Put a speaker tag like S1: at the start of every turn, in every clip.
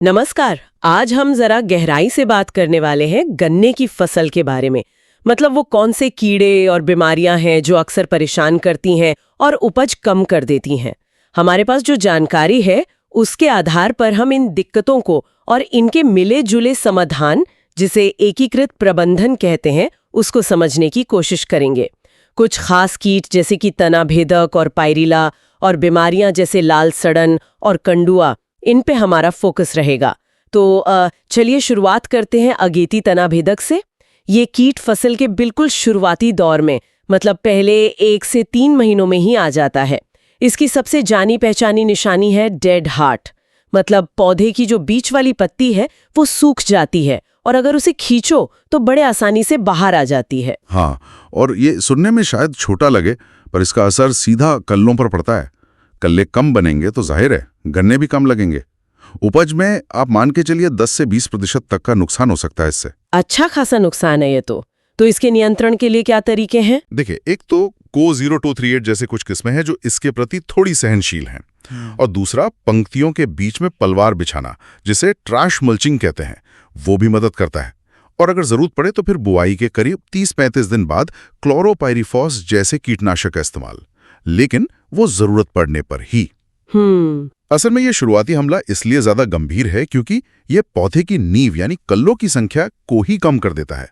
S1: नमस्कार। आज हम जरा गहराई से बात करने वाले हैं गन्ने की फसल के बारे में। मतलब वो कौन से कीड़े और बीमारियां हैं जो अक्सर परेशान करती हैं और उपज कम कर देती हैं। हमारे पास जो जानकारी है उसके आधार पर हम इन दिक्कतों को और इनके मिले जुले समाधान, जिसे एकीकृत प्रबंधन कहते हैं, उसको समझने की कोशिश करेंगे। कुछ खास कीट जैसे कि तना भेदक और पायरिला और बीमारियां जैसे लाल सड़न और कंडुआ, इन पे हमारा फोकस रहेगा। तो चलिए शुरुआत करते हैं अगेती तना भेदक से। ये कीट फसल के बिल्कुल शुरुआती दौर में, मतलब पहले 1 से 3 महीनों में ही आ जाता है। इसकी सबसे जानी पहचानी निशानी है डेड हार्ट, मतलब पौधे की जो बीच वाली पत्ती है वो सूख जाती है और अगर उसे खींचो तो बड़े आसानी से बाहर आ जाती है।
S2: हाँ, और ये सुनने में शायद छोटा लगे, पर इसका असर सीधा कल्लों पर पड़ता है। कल्ले कम बनेंगे तो जाहिर है गन्ने भी कम लगेंगे। उपज में आप मान के चलिए 10 से 20% तक का नुकसान हो सकता है इससे।
S1: अच्छा खासा नुकसान है ये तो इसके नियंत्रण के लिए क्या तरीके हैं?
S2: देखिए, एक तो को 0238 जैसे कुछ किस्में हैं जो इसके प्रति थोड़ी सहनशील हैं, और दूसरा पंक्तियों के बीच में पलवार बिछाना, जिसे ट्रैश मल्चिंग कहते हैं, वो भी मदद करता है। और अगर जरूरत पड़े तो फिर बुआई के करीब 30-35 दिन बाद क्लोरोपाइरिफॉस जैसे कीटनाशक का इस्तेमाल, लेकिन वो जरूरत पड़ने पर ही। असल में ये शुरुआती हमला इसलिए ज्यादा गंभीर है क्योंकि ये पौधे की नींव यानी कल्लों की संख्या को ही कम कर देता है।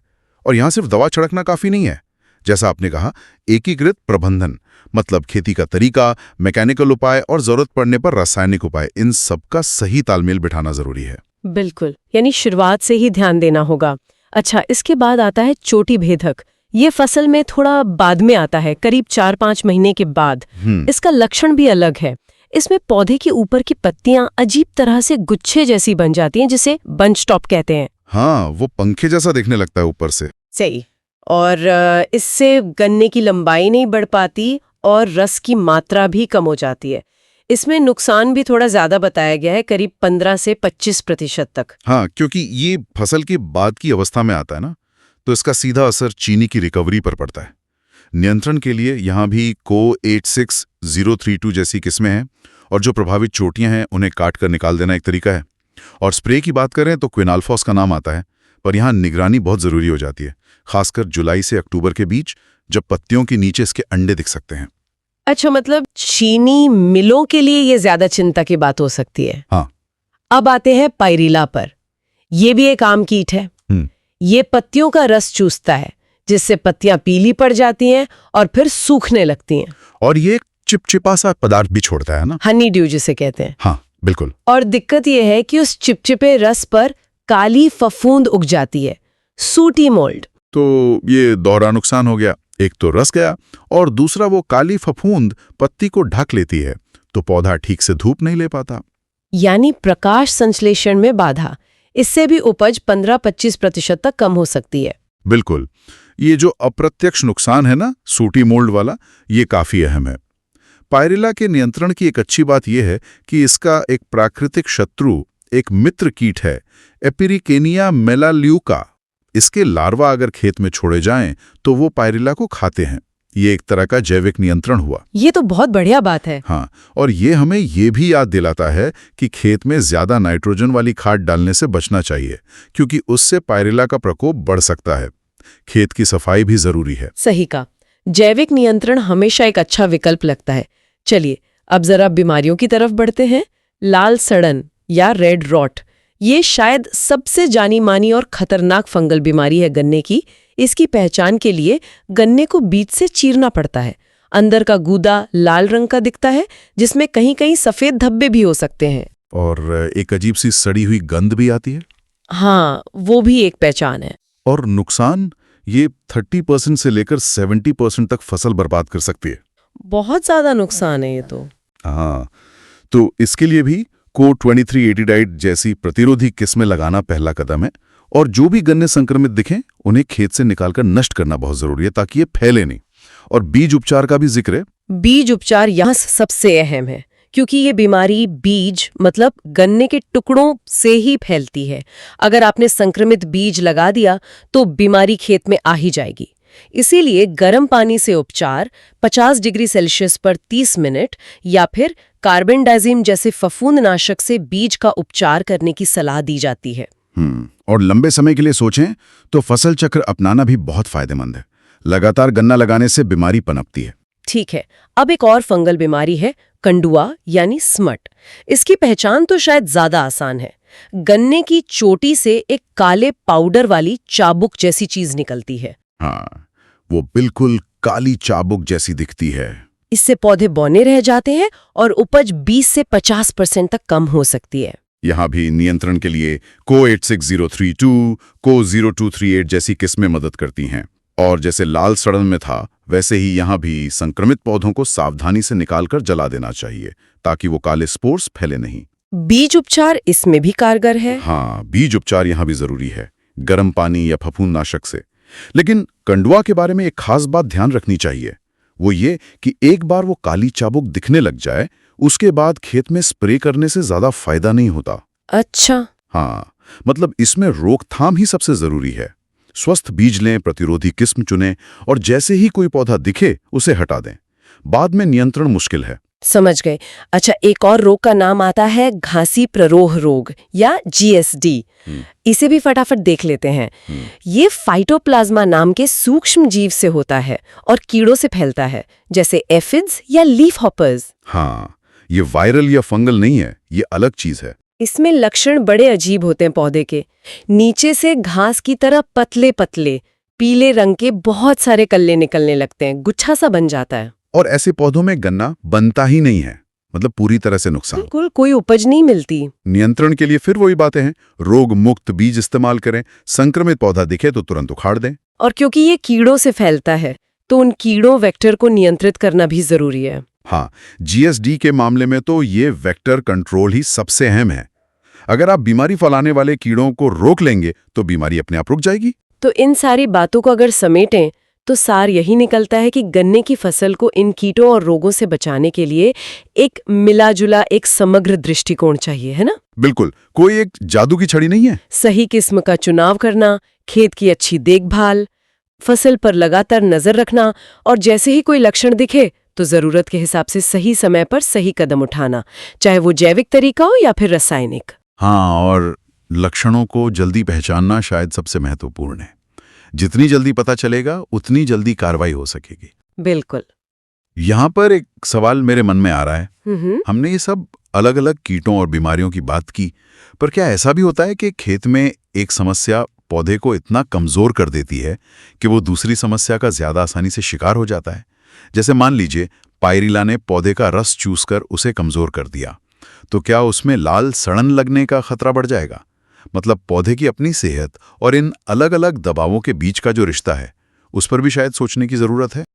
S2: और यहां सिर्फ दवा छिड़कना काफी नहीं है। जैसा आपने कहा, एकीकृत प्रबंधन, मतलब खेती का तरीका, मैकेनिकल उपाय और जरूरत पड़ने पर रासायनिक उपाय, इन सब का सही तालमेल बिठाना जरूरी है।
S1: बिल्कुल, यानी शुरुआत से ही ध्यान देना होगा। अच्छा, इसके बाद आता है चोटी भेदक। ये फसल में थोड़ा बाद में आता है, करीब 4-5 महीने के बाद। इसका लक्षण भी अलग है। इसमें पौधे के ऊपर की पत्तियां अजीब तरह से गुच्छे जैसी बन जाती हैं, जिसे बंच टॉप कहते हैं।
S2: हाँ, वो पंखे जैसा दिखने लगता है ऊपर से।
S1: सही। और इससे गन्ने की लंबाई नहीं बढ़ पाती और रस की मात्रा भी कम हो जाती है। इसमें नुकसान भी थोड़ा ज्यादा बताया गया है, करीब 15 से 25% तक। हाँ,
S2: क्योंकि ये फसल की बाद की अवस्था में आता है ना, तो इसका सीधा असर चीनी की रिकवरी पर पड़ता है। नियंत्रण के लिए यहाँ भी को 86032 जैसी किस्में हैं, और जो प्रभावित चोटियां हैं उन्हें काट कर निकाल देना एक तरीका है। और स्प्रे की बात करें तो क्विनाल्फॉस का नाम आता है, पर यहाँ निगरानी बहुत जरूरी हो जाती है, खासकर जुलाई से अक्टूबर के बीच, जब पत्तियों के नीचे इसके अंडे दिख सकते हैं।
S1: अच्छा, मतलब चीनी मिलों के लिए ये ज्यादा चिंता की बात हो सकती है।
S2: हाँ।
S1: अब आते हैं पायरिला पर। ये भी एक आम कीट है। ये पत्तियों का रस चूसता है, जिससे पत्तियां पीली पड़ जाती हैं और फिर सूखने लगती हैं।
S2: और ये एक चिपचिपा सा पदार्थ भी छोड़ता है ना,
S1: हनी ड्यू जिसे कहते हैं।
S2: हाँ, बिल्कुल।
S1: और दिक्कत यह है कि उस चिपचिपे रस पर काली फफूंद उग जाती है, सूटी मोल्ड।
S2: तो ये दोहरा नुकसान हो गया। एक तो रस गया और दूसरा वो काली फफूंद पत्ती को ढक लेती है, तो पौधा ठीक से धूप नहीं ले पाता।
S1: यानी प्रकाश संश्लेषण में बाधा। इससे भी उपज 15-25% तक कम हो सकती है।
S2: बिल्कुल। ये जो अप्रत्यक्ष नुकसान है ना, सूटी मोल्ड वाला, ये काफी अहम है। पायरिला के नियंत्रण की एक अच्छी बात यह है कि इसका एक प्राकृतिक शत्रु, एक मित्र कीट है, एपिरिकेनिया मेलाल्यूका। इसके लार्वा अगर खेत में छोड़े जाएं तो वो पायरिला को खाते हैं। ये एक तरह का जैविक नियंत्रण हुआ।
S1: ये तो बहुत बढ़िया बात है।
S2: हाँ, और ये हमें ये भी याद दिलाता है कि खेत में ज्यादा नाइट्रोजन वाली खाद डालने से बचना चाहिए, क्योंकि उससे पायरिला का प्रकोप बढ़ सकता है। खेत की सफाई भी जरूरी है।
S1: सही कहा। जैविक नियंत्रण हमेशा एक अच्छा विकल्प लगता है। चलिए अब जरा बीमारियों की तरफ बढ़ते हैं। लाल सड़न या रेड रॉट, ये शायद सबसे जानी मानी और खतरनाक फंगल बीमारी है गन्ने की। इसकी पहचान के लिए गन्ने को बीच से चीरना पड़ता है। अंदर का गूदा लाल रंग का दिखता है, जिसमें कहीं कहीं सफेद धब्बे भी हो सकते हैं।
S2: और एक अजीब सी सड़ी हुई गंध भी आती है।
S1: हाँ, वो भी एक पहचान है।
S2: और नुकसान ये 30% से लेकर 70% तक फसल बर्बाद कर सकती है।
S1: बहुत ज्यादा नुकसान है ये तो।
S2: हाँ, तो इसके लिए भी को 2380 जैसी प्रतिरोधी किस्में लगाना पहला कदम है। और जो भी गन्ने संक्रमित दिखें उन्हें खेत से निकालकर नष्ट करना बहुत जरूरी है, ताकि ये फैले नहीं। और बीज उपचार का भी जिक्र है।
S1: बीज उपचार यहाँ सबसे अहम है, क्योंकि ये बीमारी बीज मतलब गन्ने के टुकड़ों से ही फैलती है। अगर आपने संक्रमित बीज लगा दिया तो बीमारी खेत में आ ही जाएगी। इसीलिए गर्म पानी से उपचार, 50 डिग्री सेल्सियस पर 30 मिनट या फिर कार्बेंडाजिम जैसे फफूंदनाशक से बीज का उपचार करने की सलाह दी जाती है।
S3: और लंबे समय के लिए सोचें तो फसल चक्र अपनाना भी बहुत फायदेमंद है। लगातार गन्ना लगाने से बीमारी पनपती है।
S1: ठीक है, अब एक और फंगल बीमारी है कंडुआ यानी स्मट। इसकी पहचान तो शायद ज्यादा आसान है। गन्ने की चोटी से एक काले पाउडर वाली चाबुक जैसी चीज निकलती है।
S3: हाँ, वो बिल्कुल काली चाबुक जैसी दिखती है।
S1: इससे पौधे बौने रह जाते हैं और उपज 20 से 50% तक कम हो सकती है।
S3: यहाँ भी नियंत्रण के लिए को 86032, को 0238 जैसी किस्में मदद करती हैं। और जैसे लाल सड़न में था, वैसे ही यहाँ भी संक्रमित पौधों को सावधानी से निकालकर जला देना चाहिए ताकि वो काले स्पोर्स फैले नहीं।
S1: बीज उपचार इसमें भी कारगर है।
S3: हाँ, बीज उपचार यहाँ भी जरूरी है, गर्म पानी या फफूंदनाशक से। लेकिन कंडुआ के बारे में एक खास बात ध्यान रखनी चाहिए, वो ये कि एक बार वो काली चाबुक दिखने लग जाए, उसके बाद खेत में स्प्रे करने से ज्यादा फायदा नहीं होता।
S1: अच्छा।
S3: हाँ, मतलब इसमें रोकथाम ही सबसे जरूरी है। स्वस्थ बीज लें, प्रतिरोधी किस्म चुनें और जैसे ही कोई पौधा दिखे उसे हटा दें। बाद में नियंत्रण मुश्किल है।
S1: समझ गए। अच्छा, एक और रोग का नाम आता है घासी प्ररोह रोग या GSD। इसे भी फटाफट देख लेते हैं। ये फाइटोप्लाज्मा नाम के सूक्ष्म जीव से होता है और कीड़ों से फैलता है, जैसे एफिड्स या लीफ हॉपर्स।
S3: हाँ, ये वायरल या फंगल नहीं है, ये अलग चीज है।
S1: इसमें लक्षण बड़े अजीब होते हैं पौधे के। नीचे से घास की तरह पतले पतले पीले रंग के बहुत सारे कल्ले निकलने लगते हैं, गुच्छा सा बन जाता है।
S3: और ऐसे पौधों में गन्ना बनता ही नहीं है, मतलब पूरी तरह से नुकसान।
S1: बिल्कुल कोई उपज नहीं मिलती।
S3: नियंत्रण के लिए फिर वही बातें हैं, रोग मुक्त बीज इस्तेमाल करें, संक्रमित पौधा दिखे तो तुरंत उखाड़ दें।
S1: और क्योंकि ये कीड़ों से फैलता है तो उन कीड़ों वेक्टर को नियंत्रित करना भी जरूरी है।
S3: हाँ, GSD के मामले में तो ये वेक्टर कंट्रोल ही सबसे अहम है। अगर आप बीमारी फैलाने वाले कीड़ों को रोक लेंगे तो बीमारी अपने आप रुक जाएगी।
S1: तो इन सारी बातों को अगर समेटें तो सार यही निकलता है कि गन्ने की फसल को इन कीटों और रोगों से बचाने के लिए एक मिला-जुला एक समग्र दृष्टिकोण चाहिए, है ना?
S3: बिल्कुल, कोई एक जादू की छड़ी नहीं है।
S1: सही किस्म का चुनाव करना, खेत की अच्छी देखभाल, फसल पर लगातार नजर रखना और जैसे ही कोई लक्षण दिखे तो जरूरत के हिसाब से सही समय पर सही कदम उठाना, चाहे वो जैविक तरीका हो या फिर रासायनिक।
S3: हाँ, और लक्षणों को जल्दी पहचानना शायद सबसे महत्वपूर्ण है। जितनी जल्दी पता चलेगा उतनी जल्दी कार्रवाई हो सकेगी।
S1: बिल्कुल।
S3: यहाँ पर एक सवाल मेरे मन में आ रहा है। हमने ये सब अलग अलग कीटों और बीमारियों की बात की, पर क्या ऐसा भी होता है कि खेत में एक समस्या पौधे को इतना कमजोर कर देती है कि वो दूसरी समस्या का ज्यादा आसानी से शिकार हो जाता है? जैसे मान लीजिए पायरिला ने पौधे का रस चूसकर उसे कमजोर कर दिया, तो क्या उसमें लाल सड़न लगने का खतरा बढ़ जाएगा? मतलब पौधे की अपनी सेहत और इन अलग अलग दबावों के बीच का जो रिश्ता है, उस पर भी शायद सोचने की जरूरत है।